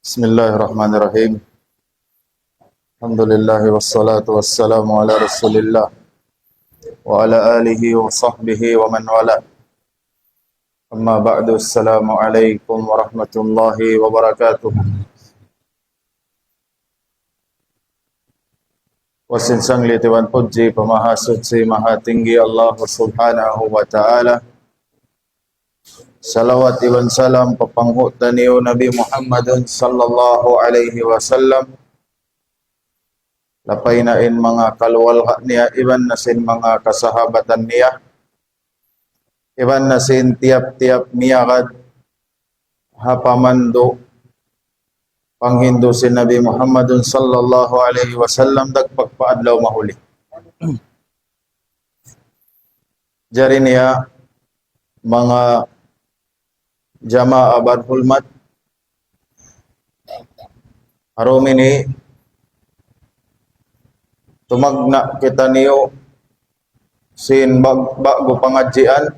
Bismillahirrahmanirrahim. Alhamdulillah wassalatu wassalamu ala Rasulillah wa ala alihi wa sahbihi wa man wala. Amma ba'du, assalamu alaikum warahmatullahi wabarakatuh. Wasinsang litiwan puji pamahasud si Maha Tinggi Allah Subhanahu wa ta'ala. Salawat iwan salam papanghutan niyo Nabi Muhammadun sallallahu alaihi wasallam. Lapay na in mga kalwalha niya, iban na sin mga kasahabatan niya, iban na sin tiap-tiap miyakad hapamando panghindo si Nabi Muhammadun sallallahu alaihi wasallam dagpagpaadlaw mahuli. Jari niya mga jamaah barhulmat, arumi ni tumagna kita niyo sin bago pangadjian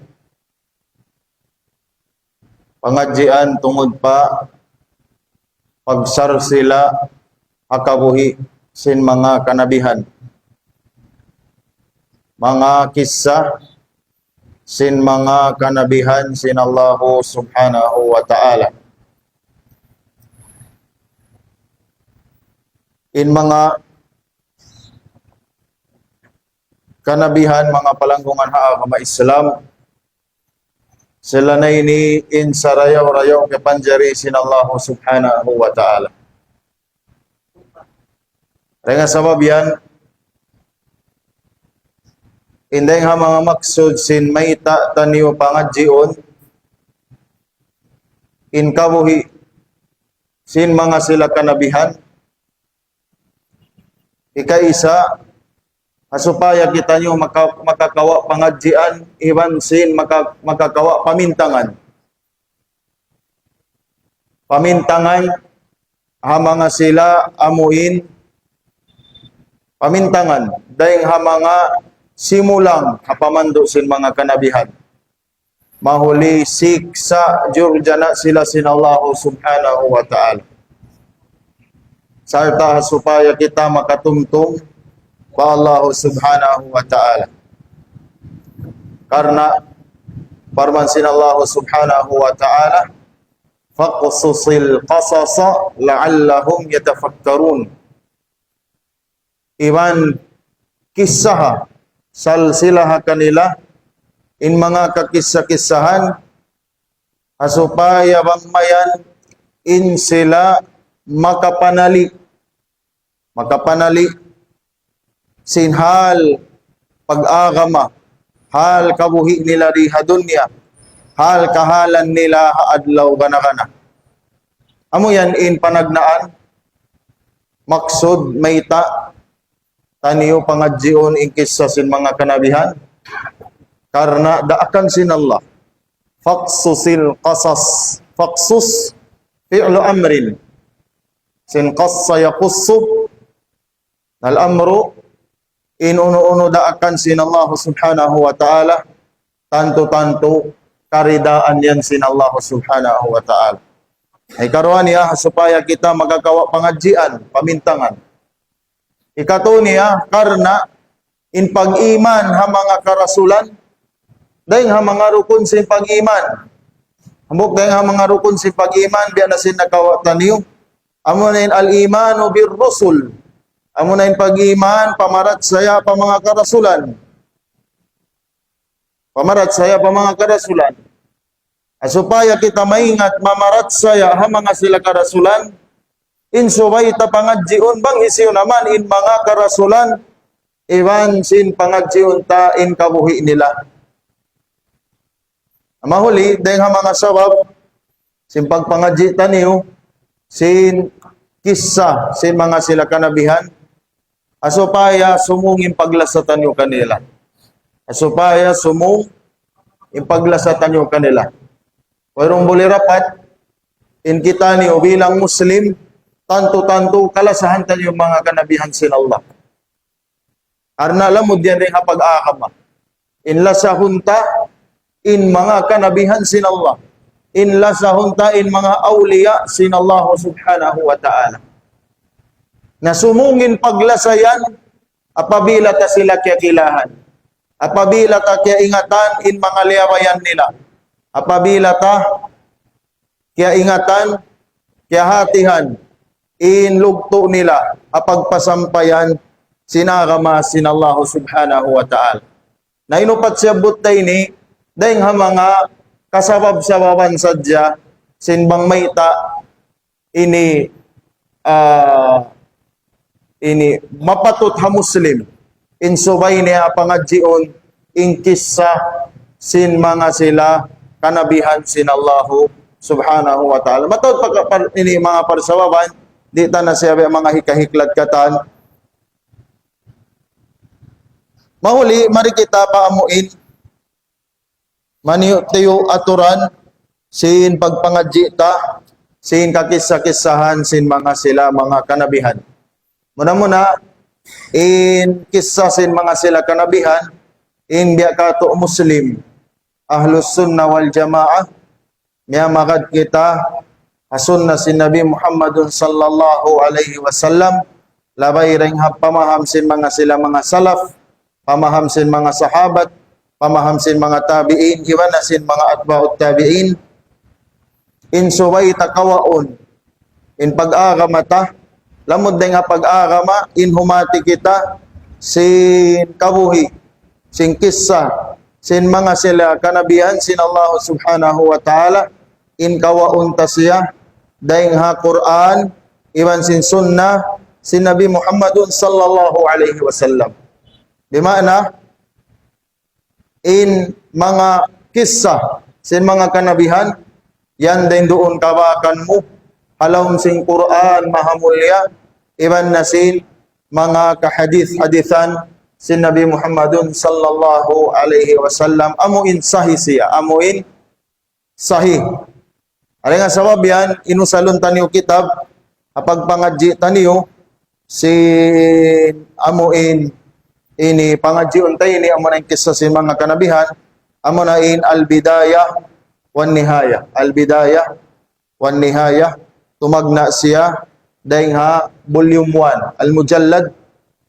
tungod pa pagsar sila akabuhi sin mga kanabihan, mga kisah sin mga kanabihan sin Allah Subhanahu wa ta'ala. In mga kanabihan, mga palanggungan haagama Islam, sila na ini in sarayaw-rayaw ke panjari sin Allah Subhanahu wa ta'ala. Kaya sabab yan, inday nga mga maksud sin mayta taniyo pangadjion in kabuhi sin mga sila kanabihan, ikaisa supaya kita nyo makakawa pangadjian, iban sin makakawa pamintangan ha mga sila amuin pamintangan dahil ha mga simulang hapamando sin mga kanabihan, mahuli siksa jurjana sila sin Allah Subhanahu wa ta'ala. Sarta supaya kita makatumtum pa Allah Subhanahu wa ta'ala, karena farman sin Allah Subhanahu wa ta'ala, faqsusil qasasa la'allahum yatafakkarun. Iman kisah salsilah kanila in mga kakisa-kisahan supaya bangmayan in sila makapanali sin hal pag-agama, hal kabuhi nila di hadunya, hal kahalan nila haadlaw gana-gana. Amo yan in panagnaan maksud mayta taniyo pangadjion in kisah sin mga kanabihan, karena daakan sin Allah faqsusil qasas, faqsus fi'lu amrin sin qassa yaqussu al-amru in uno daakan sin Allah Subhanahu wa ta'ala, tanto karidaan yan sin Allah Subhanahu wa ta'ala. Ay karuan niya supaya kita magagawa pangadjian, pamintangan. Ikato niya karena in pag-iman ha mga karasulan, dahil ha mga rukun sin pag-iman. Hambok dahil ha mga rukun sin pag-iman, diyan na sin nakawatan niyo. Amo na in al-imanu bir-rusul. Amo na in pag-iman, pamarat saya pa mga karasulan. Pamarat saya pa mga karasulan. Supaya kita maingat mamarat saya ha mga sila karasulan, in subay ta pangadjion bang isiyo naman in mga karasulan, iwan sin pangadjion ta in kabuhi nila. Mahuli, dahil ha mga sabab, sin pagpangadji ta niyo, sin kisah, sin mga sila kanabihan, supaya sumungin paglasatan nyo kanila. Supaya sumungin paglasatan nyo kanila. Pero buli rapat, in kita niyo bilang Muslim, tanto kalasahan tayo yung mga kanabihan sin Allah. Arna lamod yan rin hapag-aakama. In lasahunta, in mga kanabihan sin Allah. inla sa huntain mga awliya sinallahu subhanahu wa ta'ala. Na sumungin paglasayan, apabila ta sila kiyakilahan. Apabila ta kiyaingatan in mga liyawayan nila. Apabila ta kiyaingatan, kiyahatihan, in lugto nila, apagpasampayan, sinagama sinallahu subhanahu wa ta'ala. Na inupat siya butay ni, dahil nga mga kasabab-sababan sadya, sinbang mayta, ini mapatut ha Muslim, insubay niya pangadjion, inkisa sin mga sila, kanabihan sinallahu subhanahu wa ta'ala. Matod ini mga parsababan, di ta na siya mga hikahiklat katan. Mahuli, mari kita paamuin, maniyo aturan, sin pagpangadji ta, sin kakisa-kisahan, sin mga sila, mga kanabihan. Muna-muna, in kisah sin mga sila kanabihan, in biya kato Muslim, Ahlus Sunnah wal Jamaah, miya makad kita, hasun na si Nabi Muhammadun sallallahu alaihi wasallam, labay ring pamaham sin mga sila mga salaf, pamaham sin mga sahabat, pamaham sin mga tabi'in, iwan na sin mga atba'ut tabi'in, in suway takawaon, in pag-agamata, lamod na nga pag-agama, in humati kita, sin kabuhi, sin kissa, sin mga sila kanabihan, sin Allah subhanahu wa ta'ala, in kawaon ta siya, dahil ha Quran, iwan sin sunnah, sin Nabi Muhammadun sallallahu alaihi wasallam. Di mana, in mga kisah, sin mga kanabihan, yan din doon kawakan mo, halawm sin Quran, mahamulya, iban na sin mga kahadith-hadithan, sin Nabi Muhammadun sallallahu alaihi wasallam, amuin sahih siya, amuin sahih. Ari nga sabab yan, inusalon taniyo kitab, apag pangadji taniyo, sin amuin, ini pangadji untay ini amo na kisah sin mga kanabihan, amo na in al-bidayah wan nihaya. Al-bidayah wan nihaya, tumagna siya dahil ha volume 1, al-mujallad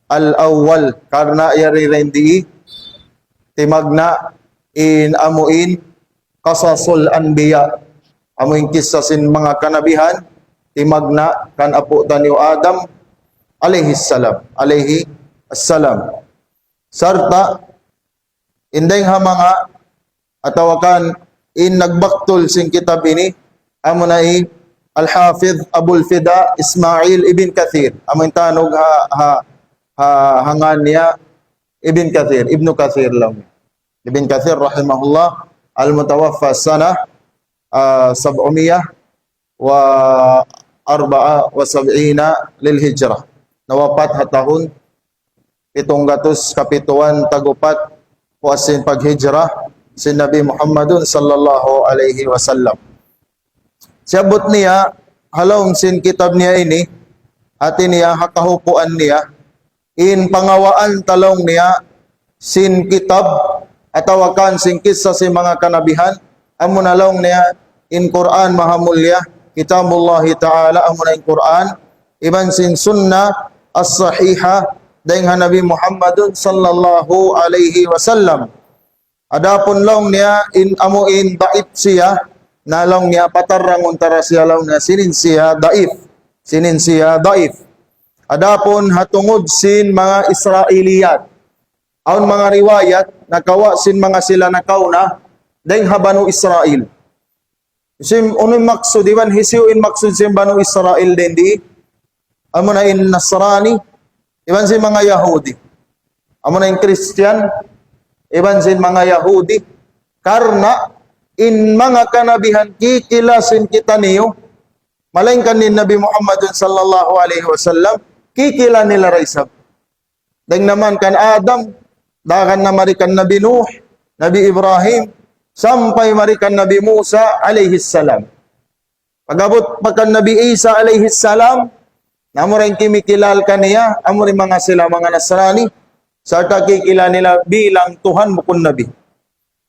al-awwal, karna yari rendi timagna in amuin qasasul anbiya, amuin kisah sin mga kanabihan, timagna kan apo taniyo Adam alaihi salam, alaihi assalam. Sarta, inday ha mga atawakan in nagbaktol sing kitab ini, amo na Al-Hafidh Abul Fida Ismail Ibn Kathir. Amo tanog hangan niya Ibn Kathir, Ibn Kathir lang. Ibn Kathir rahimahullah, al-mutawaffa sana 774 lil hijrah. Nawapat hatahon 700 kapituan tagupat puasin paghijrah si Nabi Muhammadun sallallahu alaihi wasallam. Siyabot niya, halong sin kitab niya ini, atin niya hakahupuan niya, in pangawaan talong niya, sin kitab, atawakan sin kisah si mga kanabihan, amo nalong niya, in Quran mahamulya, kitabullahi ta'ala, amo na in Quran, iban sin sunnah, as-sahiha, dahil Nabi Muhammadun sallallahu alaihi wasallam. Adapun long niya, in amuin daif siya, nalong niya patarang untara siya long niya sinin siya daif. Adapun hatungod sin mga Israeliyat, aun mga riwayat nakawa sin mga sila nakauna dahil habanu Israel. Sim unong maksud iban hisiu in maksud sin banu Israel din di amo na in Nasrani, iban sin mga Yahudi, amo na in Christian, iban sin mga Yahudi, karna in mga kanabihan kikilasin kita niyo, malingkan ni Nabi Muhammad sallallahu alaihi wasallam, kikila nila raisab. Dahil naman kan Adam, dagan na marikan Nabi Nuh, Nabi Ibrahim, sampai marikan Nabi Musa alaihi salam. Pagabot pagkan Nabi Isa alaihi salam, namo rin kimikilal kaniya, amo rin mga sila mga Nasrani, sarta kikila nila bilang Tuhan mukun Nabi.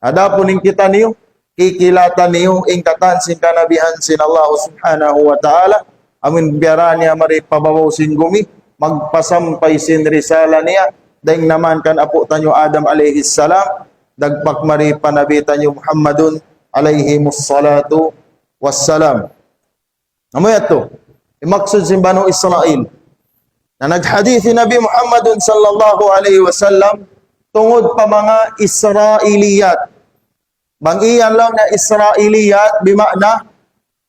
Adapun ing kita niyo, kikilatan niyo ingkatan sin kanabihan sin Allah subhanahu wa ta'ala. Amin biara niya mari pababaw sin gumi, magpasampay sin risala niya, daing naman kan apo tanyo Adam alayhi salam, dagpak mari panabitan niyo Muhammadun alayhi mussalatu wassalam. Amoy ato, imaksud sin Banu Israel, na naghadithi Nabi Muhammadun sallallahu alayhi wasallam, tungod pa mga Israeliyat. Bang-iyan lang na Israeliyat, bimakna,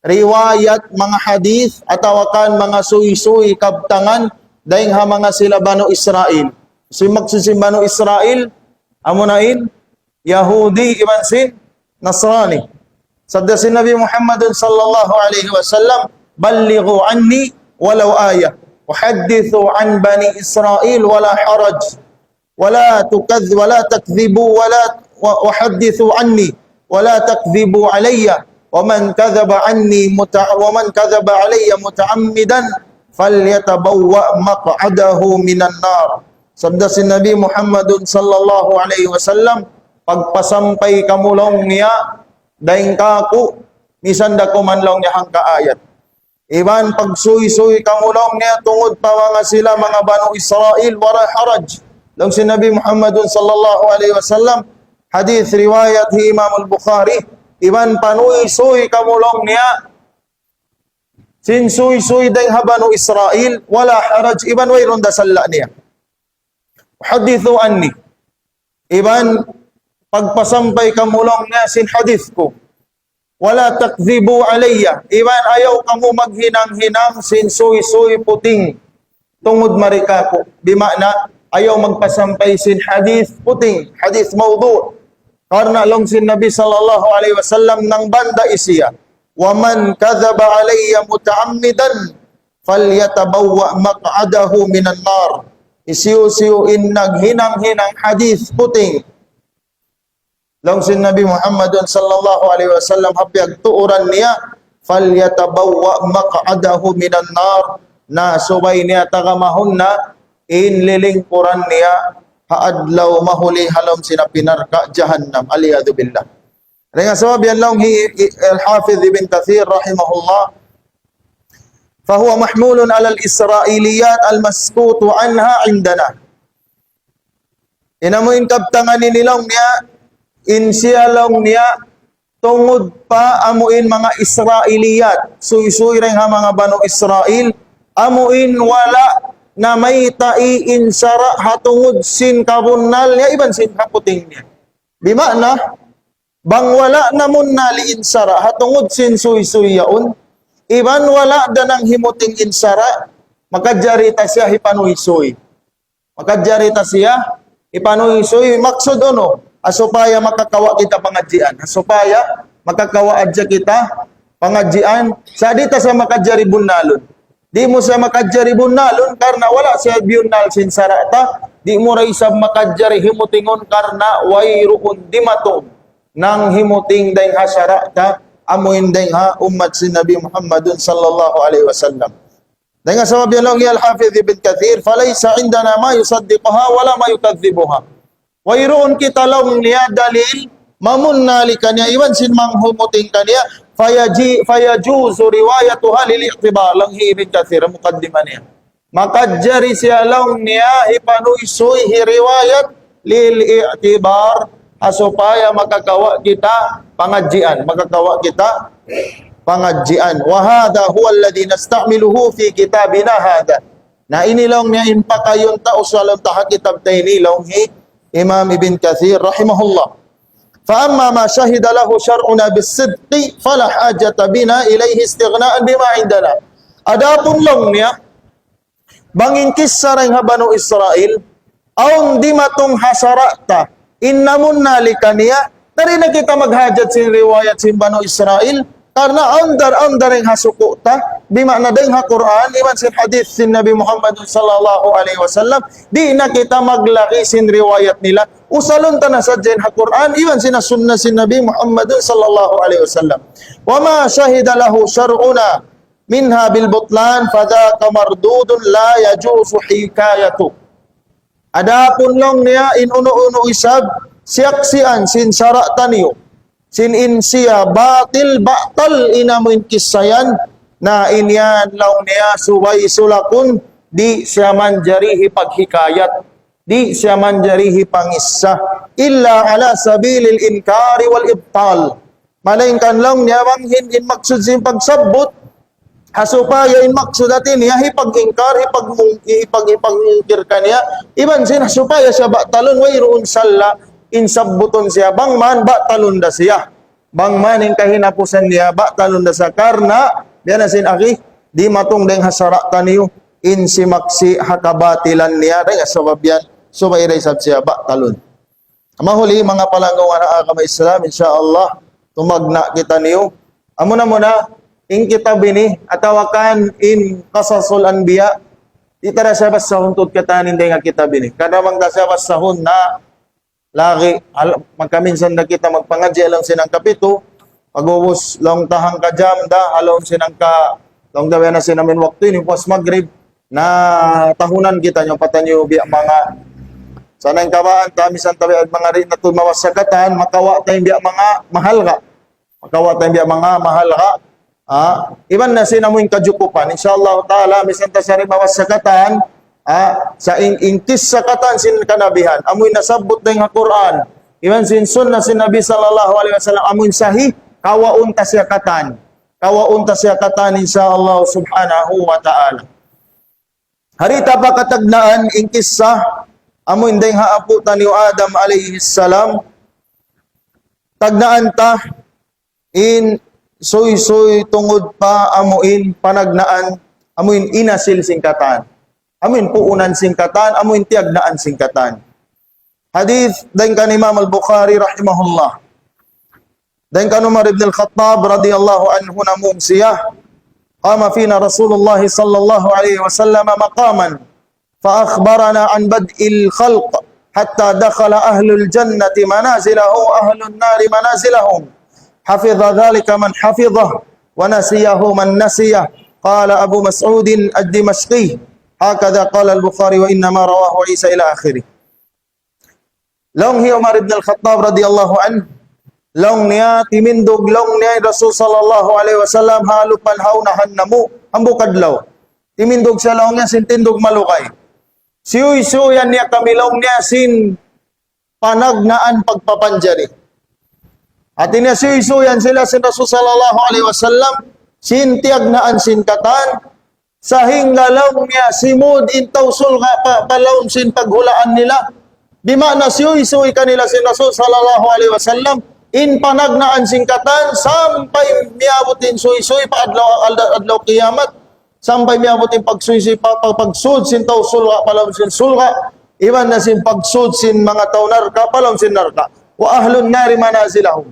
riwayat, mga hadith, atawakan mga suy-suy, kabtangan, dahil ha mga sila Banu Israel. So magsusin Banu Israel, amunain, Yahudi, ibansin, Nasrani. Sadda si Nabi Muhammadun sallallahu alayhi wasallam, ballighu anni walau ayah. Uhaddithu an Bani Israel wala haraj. Wala takdhibu, wala uhaddithu anni. Wala takdhibu alayya. ومن كذب علي متعمدا فليتبوأ مقعده من النار. Sabda si Nabi Muhammadun sallallahu alaihi wasallam, pagpasampay kamulong niya daing kaku misan da ko man lang niya hang kaayat. Iban pagsuy-suy kamulong niya tungod pa mga sila mga Banu Israel wala haraj. Lang si Nabi Muhammadun sallallahu alaihi wasallam, hadith riwayat hi Imam al-Bukhari, iban panuy-suy kamulong niya, sinsuy-suy daing Banu Israel wala haraj, iban way ronda salla niya. Hadithu anni, iban pagpasampay kamulong niya sin hadith ko. Wala takdhibu alayya, iban ayaw kamu maghinang-hinang sin suy-suy puting tungod marika ko. Bimakna ayaw magpasampay sin hadith puting, hadith mawdu'. Karena lang sin Nabi sallallahu alaihi wasallam nang banda isiya, wa man kadhaba alayya mutaammidan falyatabawwa maq'adahu minan nar. Isiyo-siyo in naghinang-hinang hadith puting. Lang sin Nabi Muhammadun sallallahu alaihi wasallam hapyag tuuran niya, falyatabawwa maq'adahu minan nar, na subay niya tagamahon na inlilingkuran niya haadlaw mahuli halom sina pinarka jahannam, aliyadu billah. Kaya sabab yan lang al-Hafiz Ibn Kathir rahimahullah, fahuwa mahmulun ala al-Israiliyat al-maskutu anha indana. Inamuin kabtangan nilang niya, insiyalong niya, tungod pa amuin mga Israiliyat, suy-suy rin ha mga Banu Israel, amuin wala na may taiin sara hatungod sin kabunal niya, iban sin kaputing niya. Bimakna, bang wala namun naliin sara hatungod sin suy-suy yaon, iban wala danang himuting insara, makadjarita siya hipanuy-suy. Makadjarita siya hipanuy-suy, maksud ono, asupaya makakawa kita pangadjian, asupaya makakawa adja kita pangadjian, sa dita sa makadjari bunalon. Di mo siya makadjari bunalon karena wala siya bunal sin sarata, di mo ray sab makadjari himutingon karena wayruun dimatong nang himuting daing hasarata amuin daing ha ummat sin Nabi Muhammadun sallallahu alaihi wasallam. Daing sabab yan lang al-Hafiz Ibn Kathir, falaysa indana ma yusaddiquha wala ma yukadhibuha. Wayruun kita lang niya dalil mamunnali kanya iwan sin manghumuting kanya, fayajuzu riwayatuha lil-i'tibar. Lang Ibn Kathir muqaddimah niya, makadjari siya lang niya ipanuy-suy riwayat lil-i'tibar, asupaya makakawa kita pangadjian, makakawa kita pangadjian. Wa hadha huwa alladhi nasta'miluhu fi kitabina hadha. Na inilong niya impakayon ta usalon ta kitab tayni hi Imam Ibn Kathir rahimahullah. Fa amma ma shahida lahu syar'una bis-sidqi fala hajata bina ilayhi istighna'an bima indana. Adapun long niya bangin kisah ring Banu Israel aun di matong hasarata innamun nalika niya tari na kita maghajat sin riwayat sin Banu Israel karena andar ring hasukuta bimakna ding ha Quran iman sin hadith sin Nabi Muhammad sallallahu alaihi wasallam, di na kita maglaki sin riwayat nila usalon ta na sa jen ha Quran iman sin sunnah sin Nabi Muhammad sallallahu alaihi wasallam. Wa ma shahida lahu syar'una minha bil butlan fadhaka mardudun la yajuzu hikayatu. Adapun long niya in uno-uno isab siaksian sin syara taniyo sinin siya batil batal inamuin kisayan na inyan law niya suway sulakun di siya manjarihi paghikayat di siya manjarihi pangissa illa ala sabilil inkari wal ibtal malainkan lang niya banghin in maksud sin pagsabot hasupaya in maksud atin niya hipag-ingkar hipag-ingkir kaniya iban sin hasupaya siya batalon wayroon salla insabbuton siya bangman batalon da siya bangman in kahinapusan niya batalon da sa karna diyan sin aki di matong deng hasaratan niyo in si maksi hakabatilan niya deng asabab yan subay ray sab siya batalon mahuli mga palanggaw ana ka Islam insyaallah tumagna kita niyo amo na muna in kitab ini atawakan in qasasul anbiya itara sa basahon tut katanin deng kitab ini kada mang da sa basahon na lagi magkaminsan na kita magpangadya lang sinang kapito pagubos long tahang ka jam da alon sinang ka long daw na sinamin waktu ini pos maghrib na tahunan kita nyo patanyo biya mga sanang kabaan tamisan tabi at mga rin na tumawasagatan makawa tayong biya mga mahal ka makawa tayong biya mga mahal ka iban na sinamuin kajukupan insyaallah ta'ala misan ta sa rin mawasagatan sa intis sa katan sin kanabihan amoy nasabot na yung Quran iban sin sunna sin Nabi sallallahu alaihi wasallam amoy sahi kawaun ta siya katan insyaallah subhanahu wa ta'ala harita pa katagnaan in kissa amo indeng haaputan ni Adam alayhi salam tagnaan ta in soy tungod pa amuin panagnaan amuin inasil singkatan amuin puunan singkatan amuin tiagnaan singkatan hadith daing kan Imam al-Bukhari rahimahullah daing kan Umar ibn al-Khattab radhiyallahu anhu namung siya qama fina Rasulullah sallallahu alaihi wasallam maqaman فأخبرنا عن بدء الخلق حتى دخل أهل الجنة منازله وأهل النار منازلهم حفظ ذلك من حفظه ونسيه من نسيه قال أبو مسعود الدمشقي هكذا قال البخاري وإنما رواه عيسى إلى آخره لون هي عمر بن الخطاب رضي الله عنه لون نيا تمندog لون نيا رسول صلى الله عليه وسلم halupan haunahan namu ambu kadlaw timindog sa lawng niya sintindog malukay siyuy-suyan niya kamilong niya sin panagnaan pagpapanjari. At niya siyuy-suyan sila sin Rasul sallallahu alaihi wasallam sin tiagnaan sin katan sa hinggalaw niya simud intaw sulga palawm sin paghulaan nila. Di mana siyuy-suy kanila sin Rasul sallallahu alaihi wasallam in panagnaan sin katan sampai miabutin suy-suy pa adlaw kiyamat. Sampai miabot yung pagsud sin tao sulga palam sin sulga iwan na sin pagsud sin mga tao narka palam sin narka wa ahlun nari manazilahum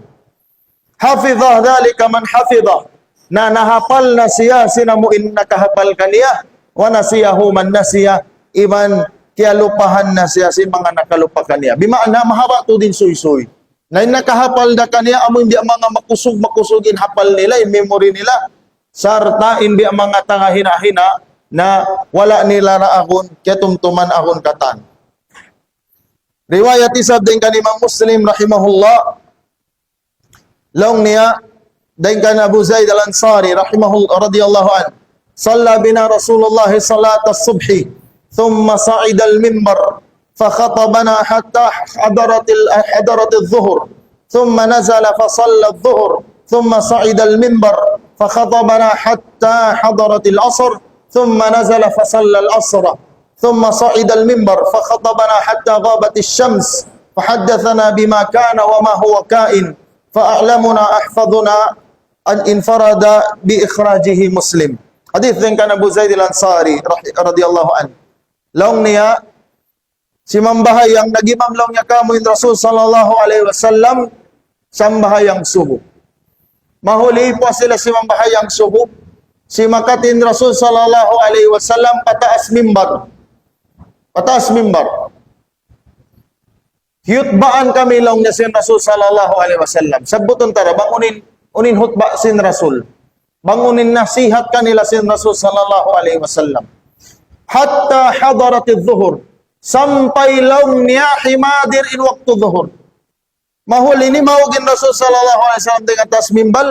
hafidhah dhalika man hafidhah na nahapal na siya sinamuin nakahapal kaniya wa nasiyahu man nasiya iwan kialupahan na siya sin mga nakalupa kaniya bimaana mahaba to din suy-suy na nakahapal na kaniya amoy hindi mga makusugin hapal nila yung memory nila sarta hindi ang mga tanga hina-hina na wala nila na akon ketumtuman akon katan. Riwayat isab din kan Imam Muslim rahimahullah long niya din kan Abu Zaid al-Ansari rahimahullah radiyallahu an salla bina Rasulullah salat as-subhi thumma sa'ida al-minbar فخطبنا حتى حضرت الظهر ثم نزل فصلى الظهر ثم صعد المنبر فخطبنا حتى حضرت العصر ثم نزل فصلى العصر ثم صعد المنبر فخطبنا حتى غابت الشمس فحدثنا بما كان وما هو كائن فأعلمنا أحفظنا أن انفرد بإخراجه مسلم حديث كان أبو زيد الأنصاري رضي الله عنه لون niya si mambahayang nagimam long niya kamuin Rasul sallallahu alaihi wasallam sambahayang subuh mahuli po sila si mambahayang subuh si makatin Rasul sallallahu alaihi wasallam pataas mimbar hutbaan kami long niya si Rasul sallallahu alaihi wasallam sabuton tara bangunin hutba sin Rasul bangunin nasihat kanila sin Rasul sallallahu alaihi wasallam hatta hadarat adh-dhuhur sampai long niya himadir in waktu dhuhur Mahuli ni maugin Rasul sallallahu alaihi wasallam dengan atas mimbal,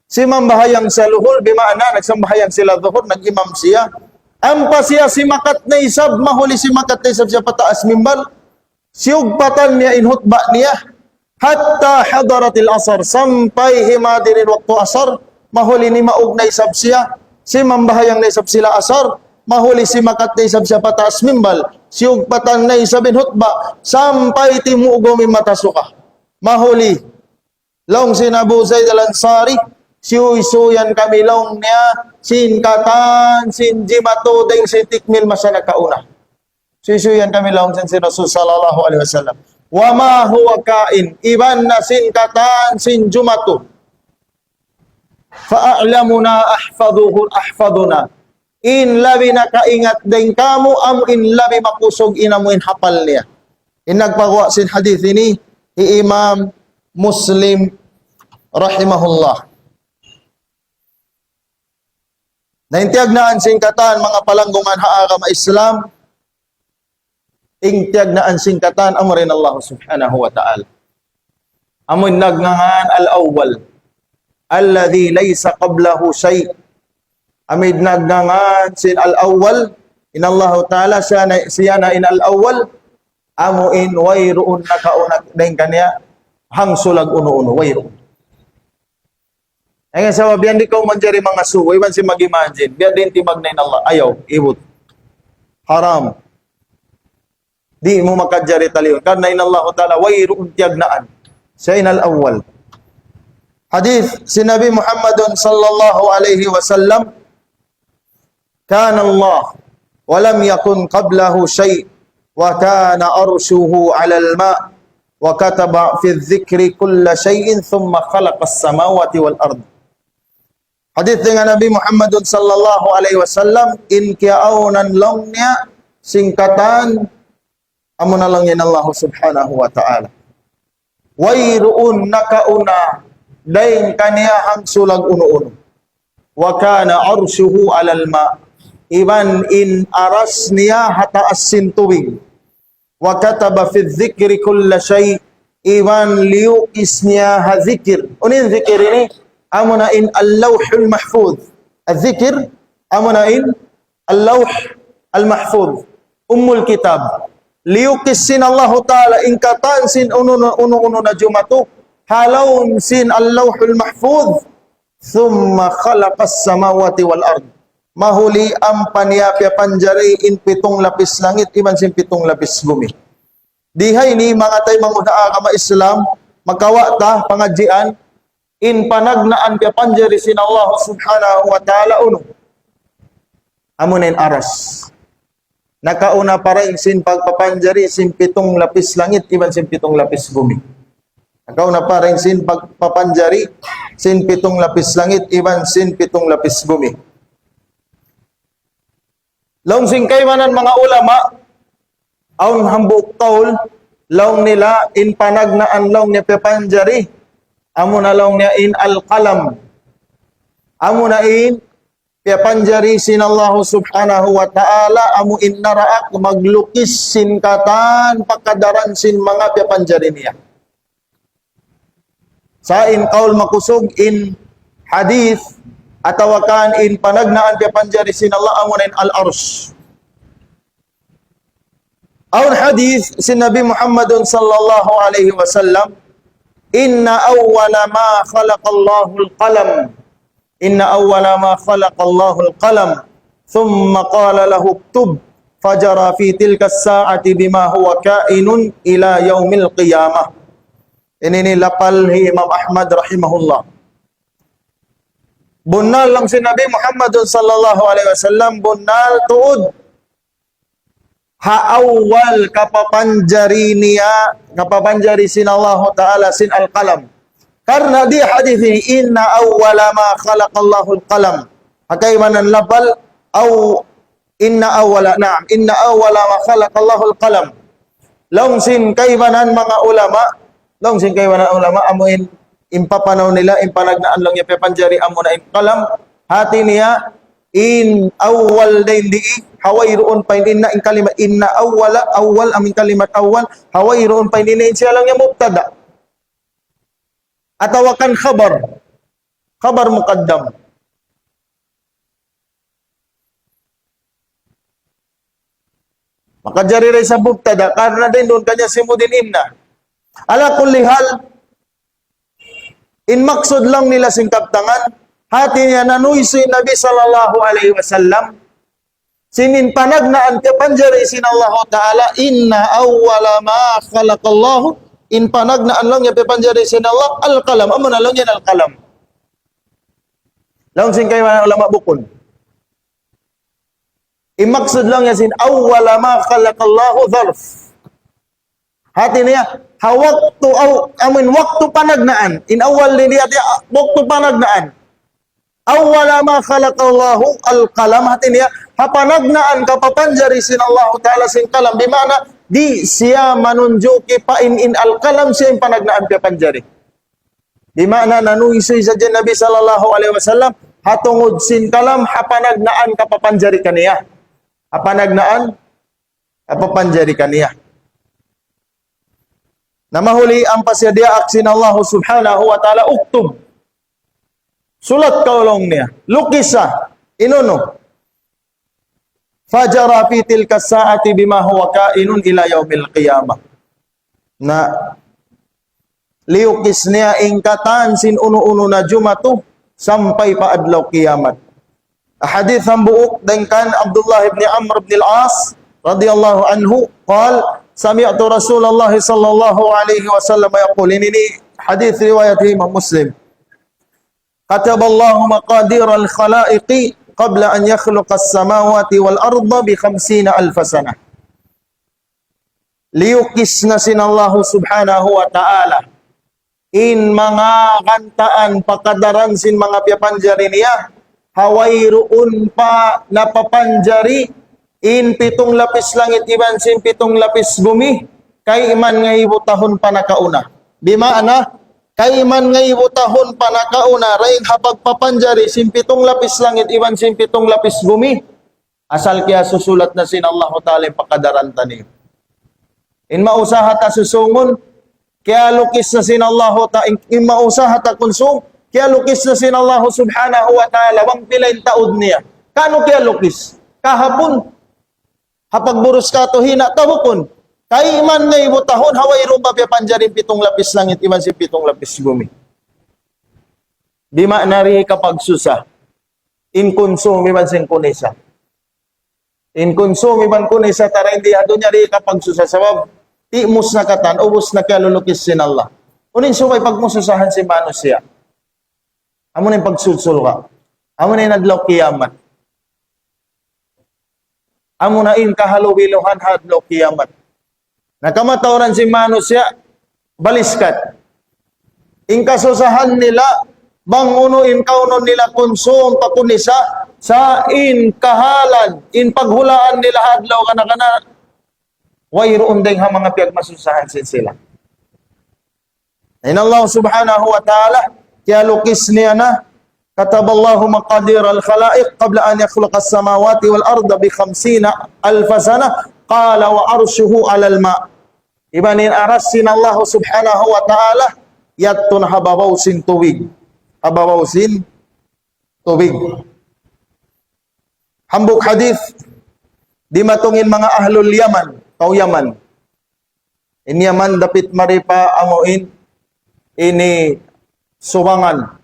si mambahayang sa luhul, bimana nagsambahayang sila dhuhur, nag-imam siya. Ampa siya si makat na isab, mahuli si makat na isab siya pataas mimbal, siyugpatan niya inhutba niya, hatta hadaratil asar, sampai himadirin waktu asar, mahuli ni maug na isab siya, si mambahayang na isab sila asar, mahuli si makat na isab siya pataas mimbal, siyugpatan na isabin hutba, sampai timuugong matasuka. Mahuli, long sin Abu Zaid al-Ansari, siyuy-suyan kami long niya, sin katan, sin jimato, ding sin tikmil masya nagkauna. Siyuy-suyan kami long sin Rasul sallallahu alaihi wasallam. Wa ma huwa kain, iban na sin katan, sin jumato. Fa'a'lamuna ahfaduna. In labi na kaingat din kamu, am in labi makusog inamuin hapal niya. In nagpagawa sin hadith ini, Imam Muslim rahimahullah. Naintiag naan singkatan mga palanggungan haagama Islam, ingtiag naan singkatan amurin Allah subhanahu wa ta'ala. Amun nagngangan al-awwal alladhi laysa qablahu shay. Amid nagngangan sin al-awwal in Allah ta'ala siya na in al-awwal amuin wayruun nakaunat dahil kanya hangsulag uno-uno wayruun. Ay sa biyan di ka manjari mga suway man si mag-imagine biyan din timag na Allah ayaw ibut haram di mo makadjari taliyon karna in Allah ta'ala wayruun tiyagnaan sa inal awwal. Hadith si Nabi Muhammadun sallallahu alaihi wasallam, kana Allah wa lam yakun qablahu shay' wa kana arshuhu 'ala al-ma' wa kataba fi adh-dhikri kull shay'in thumma khalaqa as-samawati wal ard. Hadith dengan Nabi Muhammad sallallahu alaihi wasallam, in kiaunan long niya singkatan amuna lang yan Allah subhanahu wa ta'ala. Wayruun nakauna dain kaniya hangsulag uno-uno. Wa kana arshuhu 'ala al-ma', iban in aras niya hataas sin tubig. Wa kataba fi dhikri kulla shay, iban liukis niya hazikir. Unin zikir ini? Amuna in al-lawhul mahfuz. Al-zikir, amuna in al-lawh al-mahfuz. Ummul kitab. Liukis sin Allah Ta'ala ingkatan sin uno-uno na jumatu. Halaun sin al-lawhul mahfuz. Thumma khalaqas samawati wal ard. Mahuli ang paniapya panjari in pitong lapis langit, iban sin pitong lapis bumi. Dihay ni mga tay mga agama Islam, magkawata pangadjian, in panagnaan pya panjari sin Allah subhanahu wa ta'ala uno. Amunin aras. Nakauna pa rin sin pagpapanjari sin pitong lapis langit, iban sin pitong lapis bumi. Nakauna pa rin sin pagpapanjari sin pitong lapis langit, iban sin pitong lapis bumi. Laong singkaymanan mga ulama, aun hambuk taul, laong nila in panagnaan laong niya pepanjari, amo na laong niya in al-qalam. Amo na in pepanjari sin Allah subhanahu wa ta'ala, amo in naraak maglukis sin katan, pakadaran sin mga pepanjari niya. Sa in kaul makusog in hadith, atawakan in panagnaan kay panjari sin Allah amunin al-arsh. Aun hadith sin Nabi Muhammadun sallallahu alaihi wasallam, inna awwala ma khalaqallahu al-qalam, inna awwala ma khalaqallahu al-qalam, thumma qala lahu uktub, fajara fi tilka as-sa'ati bima huwa kainun ila yaumil qiyamah. Ini nilapal Imam Ahmad rahimahullah. Bunal lang si Nabi Muhammad sallallahu alaihi wasallam, bunal tuod haawal kapapanjari niya, kapapanjari sin Allah Ta'ala sin al-qalam. Karena di hadith ini, inna awwala ma khalaqallahu al-qalam. Hakay manan lapal, inna awwala ma khalaqallahu al-qalam. Long sin kaymanan mga ulama, amuin impapanaw nila, impanagnaan lang niya pepanjari amo na kalam, hati niya, in awwal din di, hawayroon pa inna in kalimat, inna awwal aming kalimat awwal, hawayroon pa inna siya lang niya mubtada. atawakan khabar muqaddam. Maka jari rin sa mubtada, karena din doon kanya simudin imna. Ala kulli hal, in maksud lang nila singkaptangan, hati niya nanuy si Nabi sallallahu alaihi wasallam, sinin panagnaan ka panjari sin Allah Ta'ala, inna awwala ma khalaqallahu, in panagnaan lang niya panjari sin Allah, al-qalam, amo na lang yan al-qalam. Laung sing kayo ulama bukod. Imaksud lang yan sin awwala ma khalaqallahu dharf. Hati niya waktu panagnaan. In awal din hati waktu panagnaan. Awwala ma khalaqallahu al-qalam. Hati niya panagnaan kapapanjari sin Allah Ta'ala sin kalam. Di mana di siya manunjuki pa in al-qalam siya yung panagnaan kapanjari. Di mana nanuisoy sa Nabi sallallahu alaihi wasallam hatungod sin kalam hapanagnaan kapapanjari kaniya. Apanagnaan, apapanjari kaniya. Na mahuli ang pasyadiaak sin Allah subhanahu wa ta'ala, uktub. Sulat kaulong niya. Lukisa. Inuno. Fajara fi tilka saati bima huwa kainun ila yaumil qiyamah. Na liukis niya ingkatan sin uno-uno na jumatu sampai pa adlaw kiamat. Hadith ang buok dengan Abdullah ibn Amr ibn al-As radhiyallahu anhu qal sami'tu Rasulullah sallallahu alaihi wasallam yaqul, ini hadith riwayat Imam Muslim. Kataballahu maqadir al-khalaiqi qabla an yakhluqa as-samawati wal arda bi 50,000 sanah. Liukis na sin Allah subhanahu wa ta'ala in mga kantaan pakadaran sin mga piyapanjari niya hawayruun pa napapanjari in 7 lapis langit iban sin 7 lapis bumi kay iman nga ibutahon pa nakauna. Di maana kay iman nga ibutahon pa nakauna ray hapagpapanjari sin 7 lapis langit iban sin 7 lapis bumi asal kaya susulat na sin Allah Ta'ala pakadaran tani. In mausaha ta susungon kaya lukis na sin Allah Ta'ala in mausaha ta konsum kaya lukis na sin Allah subhanahu wa ta'ala wang pilay taod niya. Kano kaya lukis? Kahapon. Hapagburos ka to hina tabukon. Kay iman nga ibutahon haway rumba pya panjarin 7 lapis langit iman si 7 lapis bumi. Di maanari kapag susa. In konsum iman sin kunisa. In konsum iman kunisa tara hindi adon niya rin kapag susa. Sabab timus na katan ubos na kaya lulukis sin Allah. Unin sumay pagmususahan si manusia. Amo na yung pagsulsul ka. Amo na yung adlaw kiyamat. Amo na yung kahalubiluhan hadlaw kiyamat. Nakamatauran si manusya, baliskat. In kasusahan nila, banguno in kaunon nila konsum pakunisa, sa in kahalan, in paghulaan nila hadlaw kana wayroon ding ha mga piyagmasusahan sin sila. In Allah subhanahu wa ta'ala, kaya lukis niya na kataballahu maqadir al-khalaiq qabla an yakhluqa as-samawati wal arda bi 50,000 sana qala wa arshuhu 'ala al-ma. Ibanin aras sin Allah subhanahu wa ta'ala yattun hababaw sin tubig. Hababaw sin tubig. Hambuk hadith di matungin mga ahlul Yaman, kau Yaman. In Yaman dapit maripa amuin ini suwangan.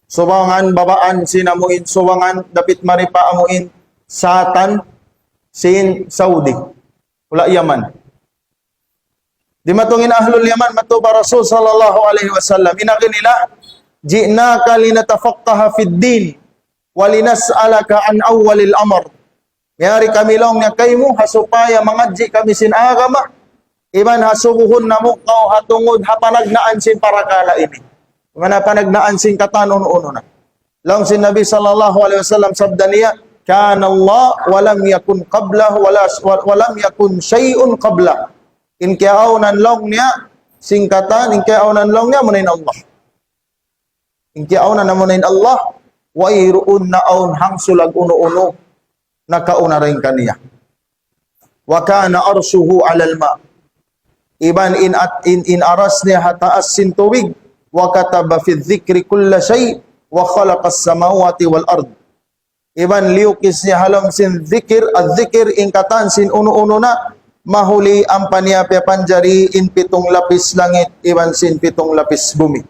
Suwangan babaan sinamuin suwangan dapit maripa amuin satan sin Saudi. Ula Yaman. Di matungin ahlul Yaman matuba Rasul sallallahu alaihi wasallam inagin nila ji'naka linatafaqqaha fid din wa linas'alaka an awwalil amr. Yari kami long nga kaymo hasupaya mangadji kami sin agama iban hasubuhon namo kaw hatungod hapanagnaan sin parakala ini. Mana panagnaan sin katanon uno na. Long sin Nabi sallallahu alaihi wasallam sabda niya, kana Allah wa lam yakun qablahu wa lam yakun syai'un qabla. In kiaunan long niya singkatan in kiaunan long niya munain Allah. In kiaunan na munain Allah wa iruun na aun hangsulag uno-uno nakauna rin kaniya. Wa kana arshuhu 'alal ma. Iban in aras niya hataas sin tubig wa kataba fi dzikri kulla syai wa khalaqas samawati wal ard. Iban liukis niya halam sin dzikir, az-dzikir ingkatan sin uno-uno na mahuli ang paniapya panjari in 7 lapis langit iban sin 7 lapis bumi.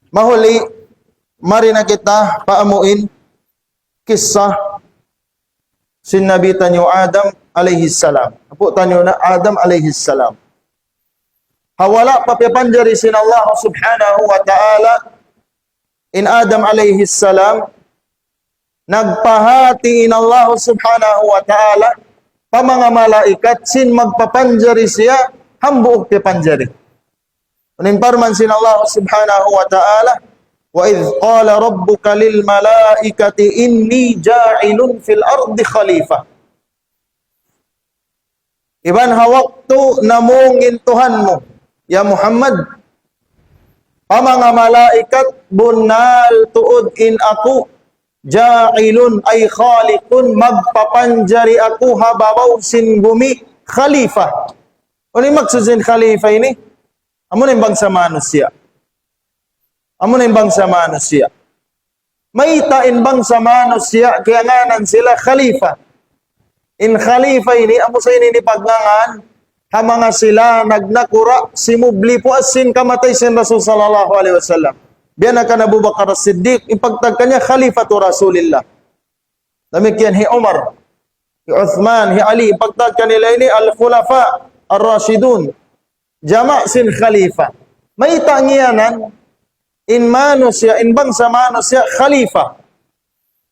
Mahuli mari na kita paamuin kisah sin Nabi tanyo Adam alaihi salam. Apo tanyo na Adam alaihi salam. Hawala papipanjari sin Allah subhanahu wa ta'ala in Adam alaihi salam nagpahati in Allah subhanahu wa ta'ala pa mga malaikat sin magpapanjari siya hambuok pipanjari. Unimparman sin Allah subhanahu wa ta'ala wa idh qala rabbuka lil malaikati inni ja'ilun fil ardi khalifah. Iban hawaktu namungin Tuhan mo ya Muhammad pa mga malaikat bunal tuod in ako ja'ilun ay khaliqun magpapanjari ako hababaw sin bumi khalifa. Ano yung maksud sin khalifa ini? Amo na yung bangsa manusia. Amo na yung bangsa manusia. May tain bangsa manusia kaya nganan sila khalifa. In khalifa ini amo sa ini pagngangan ha mga sila nagnakura simubli po asin kamatay sin Rasul sallallahu alaihi wasallam. Biyan na ka na Abu Bakar as-Siddiq, ipagtag kanya Khalifatu Rasulillah. Damikian hi Umar, hi Uthman, hi Ali, ipagtag kanila ini al-Khulafa, ar-Rashidun. Jama' sin Khalifa. May tangiyanan, in manusya, in bangsa manusya, Khalifa.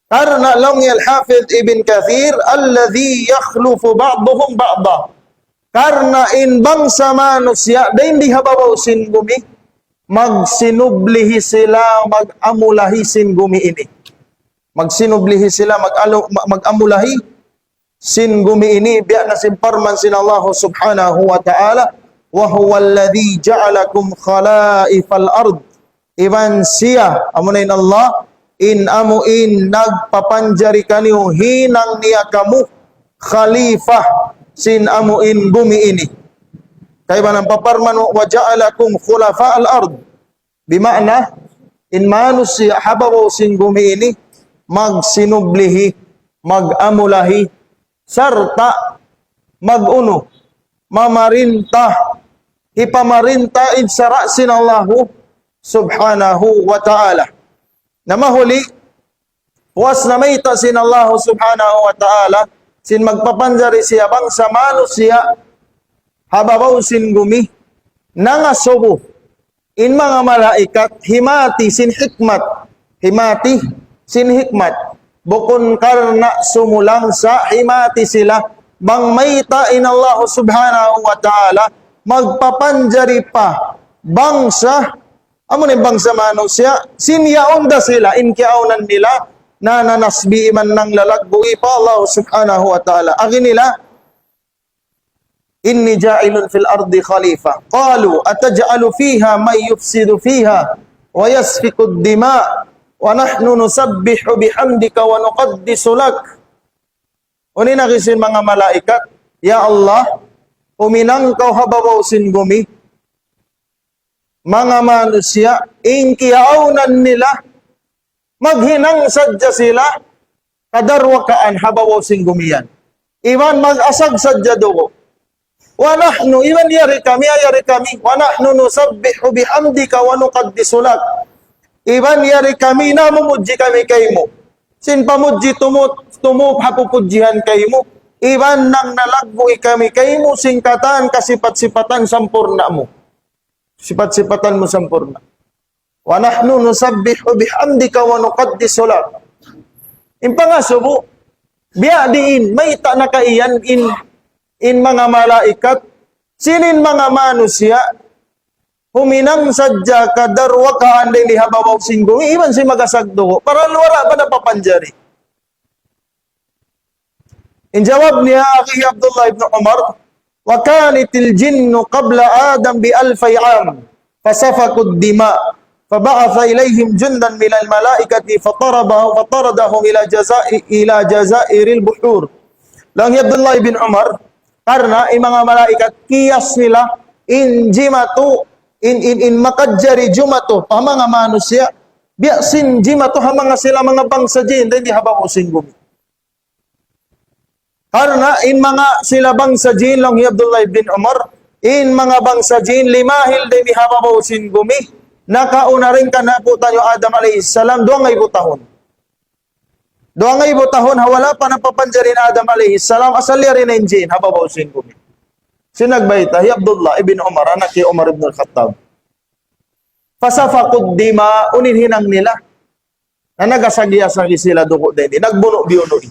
Karna lang al-Hafidh Ibn Kathir, alladhi yakhlufu ba'duhum ba'da. Karna in bangsa manusya, dahin di hababaw sin bumi, magsinublihi sila, mag-amulahi sin gumi ini. Magsinublihi sila, mag-amulahi sin gumi ini. Biya na simparman sin Allah subhanahu wa ta'ala, wa huwa alladhi ja'alakum khalaifal ard. Iban siya, amunain Allah, in amuin nagpapanjari kaniyo, hinang niya kamu, khalifah sin amuin gumi ini. Kaya ba nang paparman wa ja'alakum khulafa al-ard. Bimakna, in manusia habaw sin gumi ini, magsinublihi, mag-amulahi, sarta, mag-uno, mamarinta, ipamarinta insara sin Allahu subhanahu wa ta'ala. Na mahuli, was na mayta sin Allahu subhanahu wa ta'ala, sin magpapanjari siya bangsa manusia, hababaw sin gumi, nangasubo, in mga malaikat, himati sin hikmat, himati sin hikmat, bukon karna sumulang sa himati sila, bang mayta in Allah subhanahu wa ta'ala, magpapanjari pa, bangsa, amo ni bangsa manusia, sinyaunda sila, in kiaunan nila, na nanasbi man ng lalagbuhi pa Allah subhanahu wa ta'ala. Agi nila, inni ja'ilun fil ardi khalifa. Qalu ataj'alu fiha may yufsidu fiha wa yasfiku ad-dima wa nahnu nusabbihu bihamdika wa nuqaddisu lak. Unin nakisin mga malaikat, ya Allah, uminang kau hababaw sin gumi, mga manusia, ingkiyaunan nila, maghinang sadya sila, kadarwakaan hababaw sin gumiyan. Iwan mag-asag sadya dogo. Wa nahnu iman yari kami, wa nahnu nusabbihu bihamdika wa nuqaddisu lak. Iban yari kami na mumudji kami kaymo. Sin pamudji tumut hapupudjihan kaymo. Iban nang nalagbo kami kaymo singkatan kasipat-sipatan sampurna mo. Sipat-sipatan mo sampurna. Wa nahnu nusabbihu bihamdika wa nuqaddisu lak. Impangasubo biya diin may ta nakaiyan in mga malaikat, sinin mga manusia, huminang sadya kadarwa ka anday lihababaw singgumi, iban si magasagdo, para luwara pa na papanjari. In jawab niya, akhi Abdullah ibn Umar, wa kanitil jinnu qabla Adam bi alfay am, fasafakud dima, faba'atha ilayhim jundan minal malaikati, fataradahum ila jazairil buhur. Lang Abdullah ibn Umar, karena mga malaikat kiyas nila injimatu in makadjari jumato pa mga manusia biya sin jimato ha mga sila mga bangsa jin hindi haba usin gumi. Karena in mga sila bangsa jin lang Abdullah ibn Umar in mga bangsa jin limahil din haba usin gumi nakauna rin ka na po tayo Adam alayhis salam 2,000 tahon. 2,000 tahon hawala pa napapanjarin Adam alayhis salam asalya rin ang jin haba usin gumi. Sinagbayta hi Abdullah ibn Umar anak ni Umar ibn al-Khattab. Fasafaqud dima unin hinang nila. Na nagasagi-asagi sila dugo din. Nagbuno-biuno.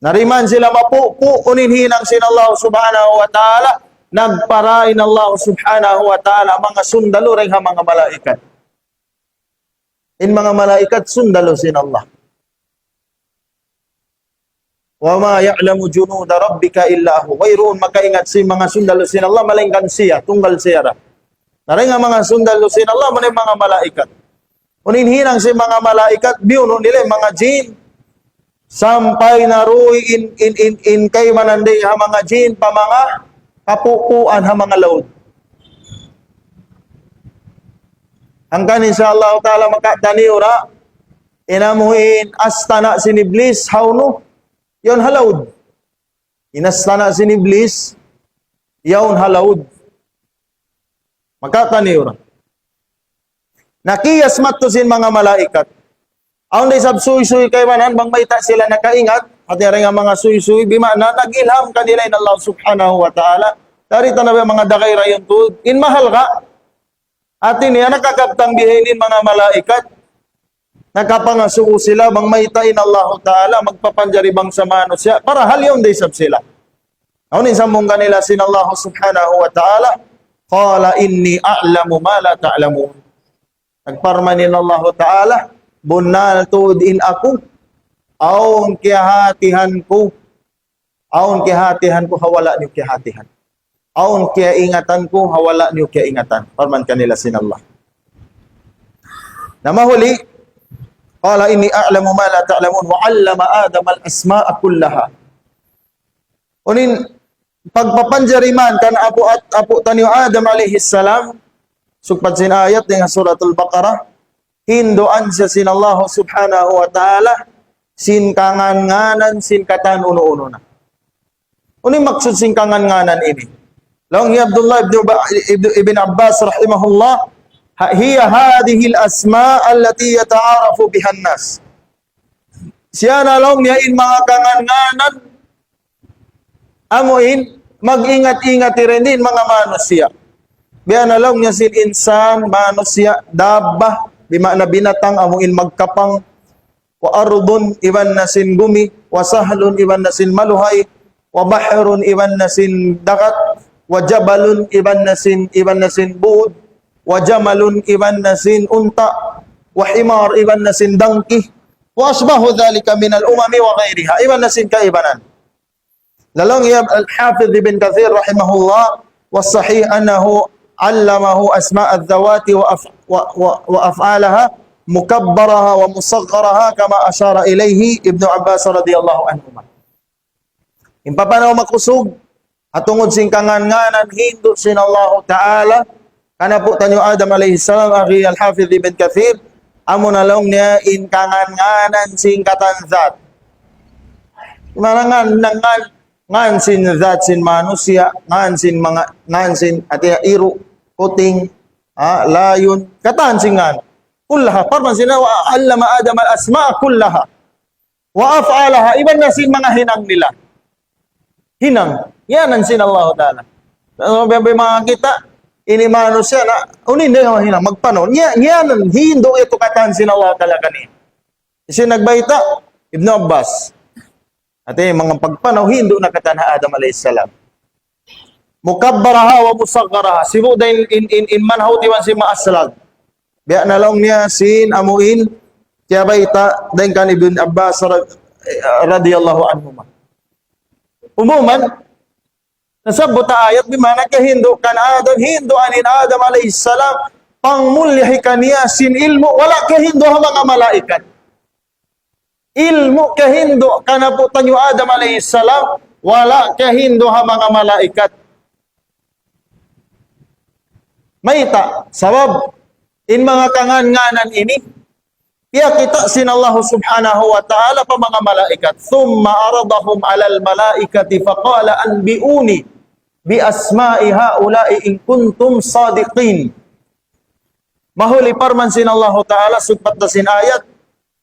Nariman sila mapupu unin hinang sin Allah subhanahu wa ta'ala. Nagparain Allah subhanahu wa ta'ala mga sundalo rin ha mga malaikat. In mga malaikat sundalo sin Allah. Wa ma ya'lamu junuda rabbika illa hu. Wayroon makaingat si mga sundalo sin Allah malingkan siya, tunggal siya ra. Naray nga mga sundalo sin Allah manay mga malaikat. Unin hinang si mga malaikat biuno nila mga jin. Sampai naruy in kay mananday ha mga jin pa mga kapupuan ha mga laod. Hanggang inshallah taala makataniura inamuhin astana sin iblis hawno yon halawd. Inastana sin iblis, yon halawd. Magkakaniura. Nakiyas matto sin mga malaikat. Aon day sab suy-suy kay manan bang maita sila nakaingat at yari nga mga suy-suy bimana nag-ilham kanila in Allah subhanahu wa ta'ala. Dari tanaw mga dakay rayon tud in mahal ka. Atin niya nakakabtang bihinin mga malaikat. Nakapangasuo sila bang maitain Allah Ta'ala magpapanjari bang sa manusia para halyon day sab sila. Aunin sa mong kanila sin Allah subhanahu wa ta'ala qala inni a'lamu ma la ta'lamun. Nagparmanin Allah Ta'ala bunal tuud in ako aon kihatihan ko hawala niyo kihatihan. Aon kaya ingatan ko hawala niyo kaya ingatan. Parman kanila sin Allah. Namahuli qala inni a'lamu ma la ta'lamun wa 'allama Adam al-asma'a kullaha. Unin pagpapanjariman kan apo taniyo Adam alayhis salam sugpad sin ayat ng suratul Baqarah hindoan siya sin Allah subhanahu wa ta'ala sin kangan-nganan sin katan uno-uno na. Unin maksud sin kangan-nganan ini. Long Abdullah ibn Abbas rahimahullah hiya hadhihi al-asma' allati yata'arafu biha an-nas. Siya na lang niya in mga kangan-nganan amuin mag-ingat-ingat rin din mga manusia. Biya na lang niya sin insan, manusia, dabba, bimana binatang amuin magkapang wa ardun iban na sin gumi, wa sahlun iban na sin maluhay, wa bahrun iban na sin dagat, wa jabalun iban na sin buod, wa jamalun iban na sin unta, wa himar iban na sin dangki, wa asbahu dhalika min al-umami wa ghayriha iban na sin kaibanan. Lalong al-Hafidh ibn Kathir rahimahullah was sahih annahu 'allamahu asma' adh-dhawati wa af'alaha mukabbaraha wa musaghgharaha kama ashara ilayhi Ibnu Abbas radhiyallahu anhu. Impapanaw makusog atungod sing kangan-nganan hindo sin Allah Ta'ala kana po tanyo Adam alayhis salam akhi al-Hafidh ibn Kathir amo na lang niya in kangan-nganan sing katanzat. Ngan sin zat sin manusia, ngan sin atia iru, kuting, layon, katan singan. Kullaha, parman sina wa 'allama Adam al-asma' kullaha. Wa af'alaha, iban na sin mga hinang nila. Hinang, yanan sin Allah Ta'ala. Mga kita, ini manusia na, unin na yung hinang, magpanon, yanan, hindo ito katan sin Allah Ta'ala kanina. Kasi nagbaita, Ibn Abbas, at mga pagpanaw, hindo na katanha Adam alayhis salam. Mukabbaraha wa musagharaha. Sibu din in manhaw diwan si maaslag. Biya na lang niya sin amuin kaya baita din kan Ibn Abbas radiyallahu anhu. Umuman, nasabot ayat bimana ka hindo kan Adam, hindo anin Adam alayhis salam, pangmulyahi kaniya sin ilmu, wala ka hindo ha mga malaikat. Ilmu kahindo kana po tanyo Adam alayhis salam wala kahindo ha mga malaikat. Mayta, sabab, in mga kangan-nganan ini, piya kita sinallahu subhanahu wa ta'ala pa mga malaikat. Thumma aradahum alal malaikati faqala anbi'uni bi asma'i haula'i in kuntum sadiqin. Mahuli parman sinallahu ta'ala sugpat na sinayat.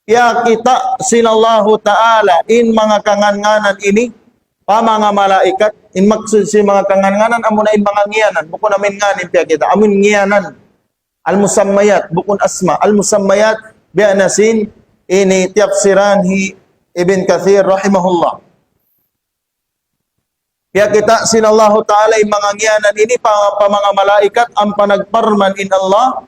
Piya kita sinallahu ta'ala in mga kangan-nganan ini, pa mga malaikat. In maksud si mga kangan-nganan, amo na in mga ngiyanan. Bukun namin nganin piya kita. Amun ngiyanan. Al-musammayat, bukun asma. Al-musammayat, bi'anasin ini tafsiranhi Ibn Kathir rahimahullah. Kaya kita sinallahu ta'ala yung mga ngiyanan ini pa mga malaikat ang panagparman in Allah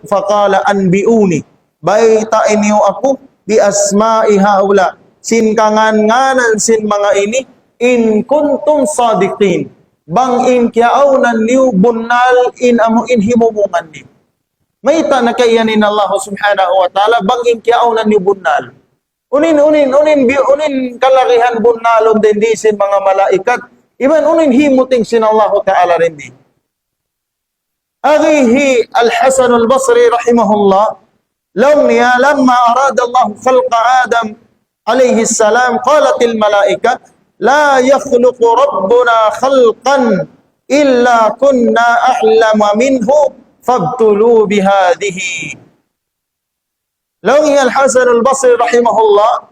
faqala anbi'uni bayta inyo ako bi asma'i haula sin kangan-nganan sin mga ini in kuntum sadiqin bang in kiaunan niyo bunal in amo in himumungan niyo. Mayta na kayanin Allah subhanahu wa ta'ala banging kiaunan ni bunal. Unin kalakihan bunalon din di sin mga malaikat. Iban unin himuting sin Allah ta'ala rin di. Agihi Al-Hasan Al-Basri rahimahullah, lamma arada Allah khalqa Adam alayhi salam, qalatil malaika, la yakhluqu rabbuna khalqan illa kunna a'lama minhu fabtulu bihadihi. Lawngi Al-Hasan Al-Basri rahimahullah,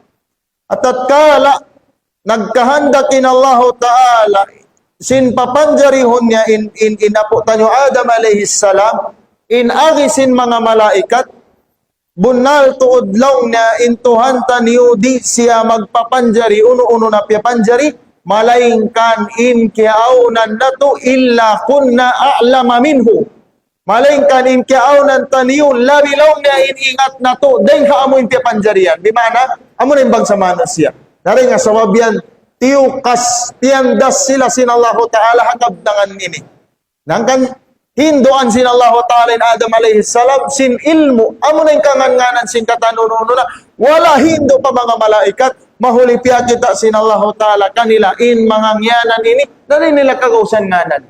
at tatkala nagkahandakin Allah Ta'ala sin papanjarihon niya in apo tanyo Adam alayhi salam in agisin mga malaikat bunal tuod law niya intuhan tanyo di siya magpapanjari uno na piapanjari malaingkan in kiaunan nato illa kunna a'lama minhu. Malaingkan in kiaunan taniyo labilaw niya iningat na to dahil haamoy tiya panjarian. Di mana, amo na yung bangsamana siya. Dari nga sabab yan, tiyukas, tiyandas sila sinallahu ta'ala hakabdangan ini. Nangkan hinduan sinallahu ta'ala in Adam alayhi salam sin ilmu. Amo na yung kangan-nganan sin katanununo na. Wala hindu pa mga malaikat. Mahuli piya kita sinallahu ta'ala kanila in mga ngyanan ini. Dari nila kagausan nganan.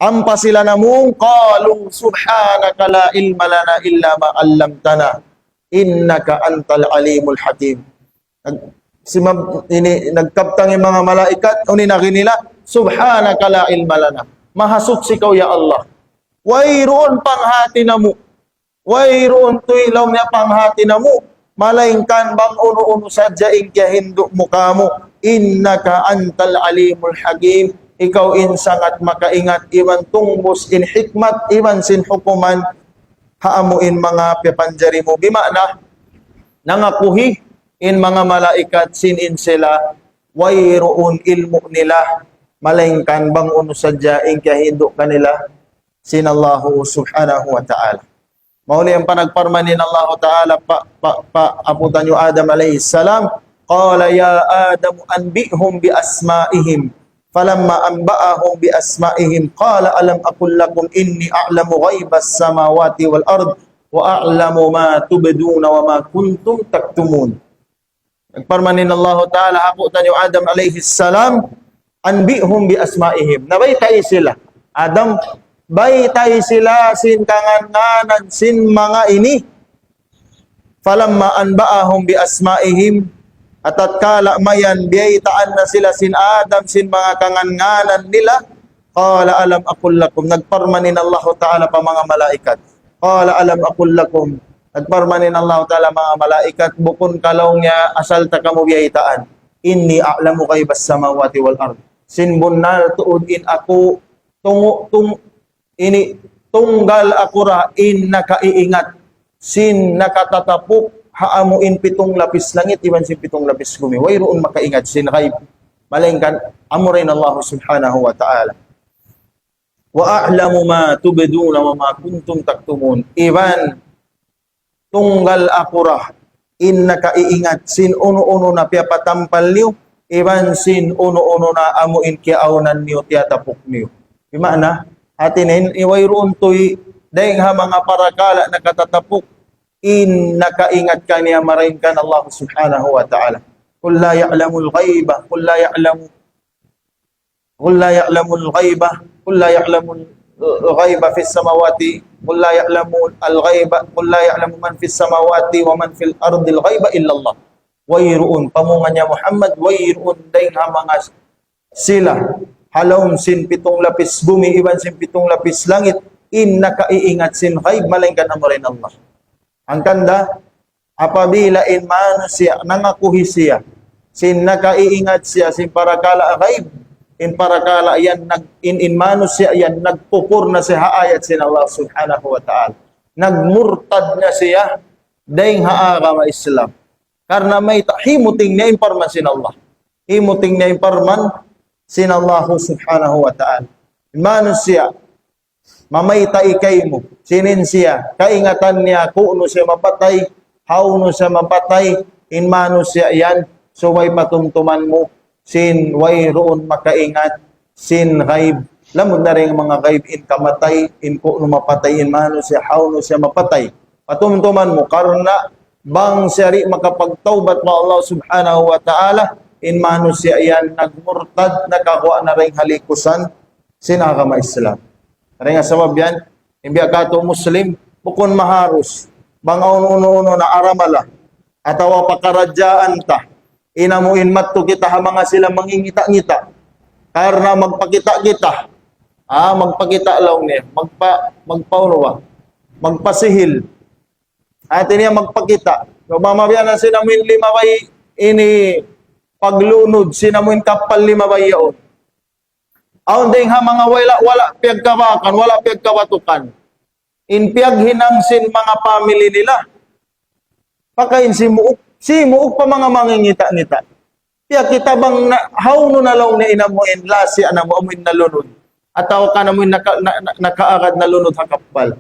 Ampa sila namung qalu subhanaka la ilma lana illa ma 'allamtana innaka antal alimul hakim. Nagkaptang yung mga malaikat uni na kinila subhanaka la ilma lana. Mahasuk sikaw ya Allah. Wayroon panghati namo. Wayroon tuilaw niya panghati namo. Malaingkan bang uno-uno sadya ingkya hindu mo kamo. Innaka antal alimul hakim. Ikaw insang at makaingat, iwan tungbos in hikmat, iwan sin hukuman, haamuin mga pipanjari mo. Bimana, nangakuhi in mga malaikat, sinin sila, wayroon ilmu nila, malaingkan bang unusadya, in kahindo kanila, sinallahu subhanahu wa ta'ala. Mauli ang panagparmanin Allah ta'ala, aputan yung Adam alayhi salam, qala ya Adam anbi'hum bi asma'ihim. Falamma anba'ahum bi asma'ihim qala alam aqul lakum inni a'lamu ghaibas samawati wal ard wa a'lamu ma tubduna wa ma kuntum taktumun. Nagparmanin Allah Ta'ala ako tanyo Adam alayhi salam anbi'hum bi asma'ihim. Nabaytay sila. Adam baytay sila sin kanganan sin mga ini. Falamma anba'ahum bi asma'ihim at tatkala mayan biyaitaan na sila sin Adam sin mga kanganganan nila qala alam aqul lakum nagparmanin Allah Ta'ala pa mga malaikat qala alam aqul lakum nagparmanin Allah Ta'ala mga malaikat bukon kalaw niya asal ta kamo biyaitaan inni a'lamu ghaibas samawati wal ard sin bunnal tuod in ako tunggal ako ra in nakaiingat sin nakatatapok haamuin pitong lapis langit, iwan si pitong lapis gumi. Wayroon makaingat sin ghaib. Malaingkan, amurin Allah subhanahu wa ta'ala. Wa a'lamu ma tubduna wa ma kuntum taktumun. Iwan, tunggal akurah, in nakaiingat, sin uno-uno na piyapatampal niyo, iwan sin uno-uno na amuin kiaunan niyo, tiyatapok niyo. Imana, atinin, iwayroon to'y, dahil ha mga parakala na katatapok, in nakaingat ka niya marainkan Allah subhanahu wa ta'ala. Qul la ya'lamul ghaiba, qul la ya'lamul ghaiba, qul la ya'lamul ghaiba fis samawati qul la ya'lamu al-ghaiba qul la ya'lamu man fis samawati wa man fil ardi al-ghaiba illa Allah. Wayruun pamungan niya Muhammad wayruun day nga mga sila halom sin pitong lapis bumi iban sin pitong lapis langit in nakaiingat sin ghaib malingkan amo rin Allah. Ang kanda apabila in manusia nangakuhi siya sin nakaiingat siya sin parakala ghaib in parakala yan in manusia yan nagpupur na siya ayat sin Allah subhanahu wa ta'ala. Nagmurtad na siya dayng haagama Islam. Karena may himuting niya imparman sin Allah. Himuting niya imparman sin Allah subhanahu wa ta'ala. Manusia, mamayta ikay mo. Sinin siya, kaingatan niya, kuno siya mapatay, hauno siya mapatay, in manusia yan, so way patumtuman mo, sin way roon makaingat, sin ghaib. Lamod na rin mga ghaib, in kamatay, in kuno mapatay, in manusia, hauno siya mapatay. Patumtuman mo, karna, bang siyari makapagtaubat mo Allah subhanahu wa ta'ala, in manusia yan, nagmurtad, nakakuha na rin halikusan, sinagama Islam. Kaya nga sabab yan, hindi akato Muslim, bukon maharus, bang uno-uno na aramala, atawa pakaradyaan ta, inamuin matto kita ha mga sila mangingita-ngita, karena magpakita kita, magpakita lang niya, magpaunawa, magpasihil, atin niya magpakita. So, mamabiyanan sinamuin lima bay ini paglunod, sinamuin kapal lima bay yaon. Aon ding ha mga wala piyagkabakan, wala piyagkabatukan. In piyaghinang sin mga family nila. Pakain si muuk pa mga mangingita-ngita. Piya kita bang hauno na lang ni inamuin lasi anamo amuin nalunod. Ataw ka namuin nakaagad na lunod ha kapal.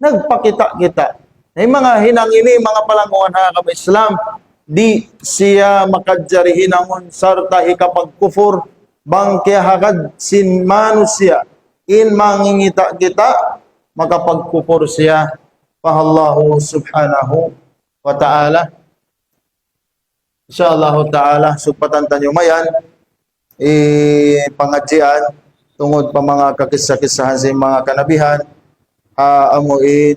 Nagpakita kita. Ay mga hinang ini, mga palanguan ha kami Islam, di siya makadjari hinangon sarta hikapag kufur, bang kaya hagad sin manusia, in mangingita kita, makapagkufur siya, pahallahu subhanahu wa ta'ala. Insyaallah ta'ala, supatan tanyo mayan, pangadjian, tungod pa mga kakisa-kisahan sa mga kanabihan, amuin,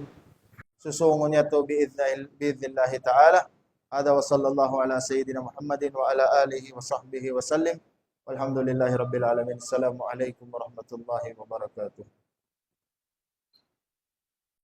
susungon niya to biidhnillahi ta'ala. Hada wa sallallahu ala sayyidina Muhammadin wa ala alihi wa sahbihi wa sallim. Walhamdulillahi rabbil alamin. Assalamu alaikum warahmatullahi wabarakatuh.